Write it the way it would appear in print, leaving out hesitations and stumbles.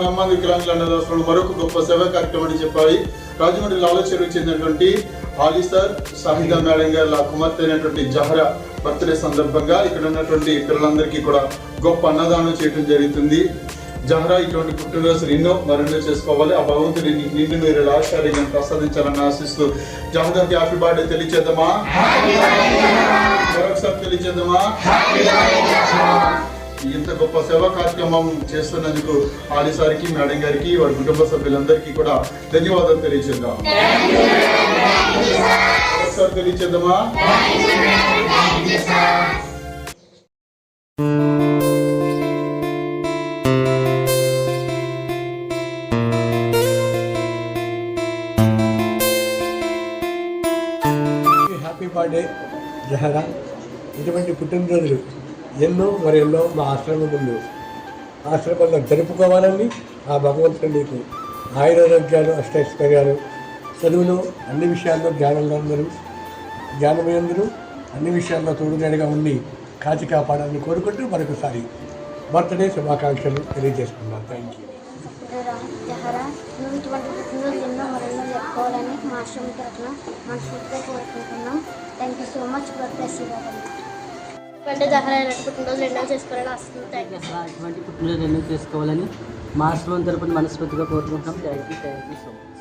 అమ్మమ్మ వికలాంగుల అన్నదాశ్రమంలో మరొక గొప్ప సేవా కార్యక్రమాన్ని చెప్పాలి. రాజమండ్రి లాలచెరువుకి చెందినటువంటి ఆలీ సార్, సాహిదా మేడం గారి కుమార్తె అయినటువంటి జహరా బర్త్డే సందర్భంగా ఇక్కడ ఉన్నటువంటి పిల్లలందరికీ కూడా గొప్ప అన్నదానం చేయడం జరుగుతుంది. జహరా ఇటువంటి పుట్టినరోజులు ఎన్నో మరెన్నో చేసుకోవాలి. ఆ భగవంతుడి నిన్ను మీరు ఆశీర్వాదం ప్రసాదించాలని ఆశిస్తూ జహరాకి హ్యాపీ బర్త్డే తెలియచేద్దామా? మరొకసారి తెలియచేద్దామా? ఇంత గొప్ప సేవా కార్యక్రమం చేస్తున్నందుకు ఆలీ సార్కి, మేడం గారికి, వారి కుటుంబ సభ్యులందరికీ కూడా ధన్యవాదాలు తెలియచేద్దాం. మరొకసారి తెలియచేద్దామా? Happy birthday Jahra. ఇటువంటి పుట్టినరోజులు ఎన్నో మరెన్నో మా ఆశ్రమంలో జరుపుకోవాలని ఆ భగవంతుడు నీకు ఆయురారోగ్యాలు, అష్టైశ్వర్యాలు, చదువులు, అన్ని విషయాల్లో జ్ఞానమయందరూ అన్ని విషయాల్లో తోడునేడుగా ఉండి కాచి కాపాడాలని కోరుకుంటూ మరొకసారి బర్త్డే శుభాకాంక్షలు తెలియజేస్తున్నాను. Thank you. జహరా, నువ్వు ఇటువంటి పుట్టినరోజు ఎన్నో మరెన్నో చెప్పుకోవాలని మా ఆశ్రమం తరఫున మనస్ఫూర్తిగా కోరుకుంటున్నాం. Thank you so much for blessing. Jahra పుట్టినరోజు ఎన్నో చేసుకోవాలని వస్తుంది. Thank you. ఇటువంటి పుట్టినరోజు ఎన్నో చేసుకోవాలని మా ఆశ్రమం తరఫున మనస్ఫూర్తిగా కోరుకుంటున్నాం. Thank you so much.